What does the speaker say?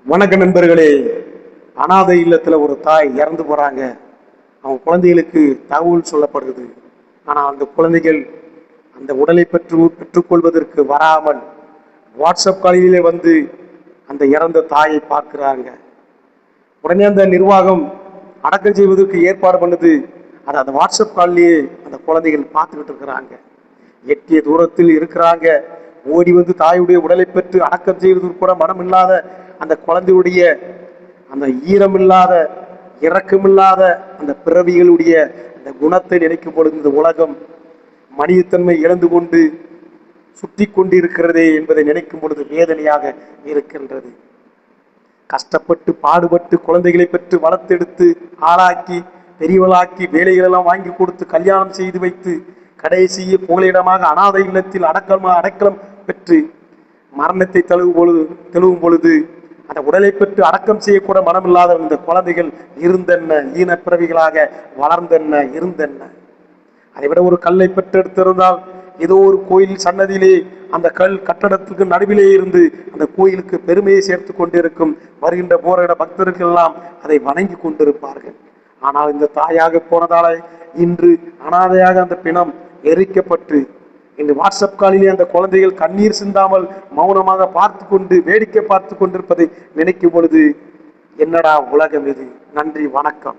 வணக்க நண்பர்களே. அனாதை இல்லத்துல ஒரு தாய் இறந்து போறாங்க. அவங்க குழந்தைகளுக்கு தகவல் சொல்லப்படுது. ஆனா அந்த குழந்தைகள் அந்த உடலை பெற்றுக்கொள்வதற்கு வராமல் வாட்ஸ்அப் காலிலே வந்து அந்த இறந்த தாயை பார்க்கிறாங்க. உடனே அந்த நிர்வாகம் அடக்கம் செய்வதற்கு ஏற்பாடு பண்ணுது. அதை அந்த வாட்ஸ்அப் காலிலேயே அந்த குழந்தைகள் பார்த்துக்கிட்டு இருக்கிறாங்க. எட்டிய தூரத்தில் இருக்கிறாங்க. ஓடி வந்து தாயுடைய உடலை பெற்று அடக்கம் செய்வதற்கு கூட மனம் இல்லாத அந்த குழந்தையுடைய அந்த ஈரமில்லாத இரக்கமில்லாத அந்த பிறவிகளுடைய அந்த குணத்தை நினைக்கும் பொழுது இந்த உலகம் மனிதத்தன்மை இழந்து கொண்டு சுற்றி கொண்டிருக்கிறதே என்பதை நினைக்கும் பொழுது வேதனையாக இருக்கின்றது. கஷ்டப்பட்டு பாடுபட்டு குழந்தைகளை பெற்று வளர்த்தெடுத்து ஆளாக்கி பெரியவளாக்கி வேலைகளெல்லாம் வாங்கி கொடுத்து கல்யாணம் செய்து வைத்து கடைசிய புகலிடமாக அனாதை இல்லத்தில் அடைக்கலம் பெற்று மரணத்தை தெளிவும் பொழுது அந்த உடலை பெற்று அடக்கம் செய்யக்கூட மனமில்லாத இந்த குழந்தைகள் இருந்தென்ன, ஈன பிறவிகளாக வளர்ந்தென்ன, இருந்தென்ன. அதை விட ஒரு கல்லை பெற்றெடுத்திருந்தால் ஏதோ ஒரு கோயில் சன்னதியிலே அந்த கல் கட்டடத்துக்கு நடுவிலே இருந்து அந்த கோயிலுக்கு பெருமையை சேர்த்து கொண்டிருக்கும். வருகின்ற போகிற பக்தர்கள் எல்லாம் அதை வணங்கி கொண்டிருப்பார்கள். ஆனால் இந்த தாயாக போனதால இன்று அனாதையாக அந்த பிணம் எரிக்கப்பட்டு இந்த வாட்ஸ்அப் காலிலே அந்த குழந்தைகள் கண்ணீர் சிந்தாமல் மௌனமாக பார்த்து கொண்டு வேடிக்கை பார்த்து கொண்டிருப்பதை நினைக்கும் பொழுது என்னடா உலகம் இது. நன்றி, வணக்கம்.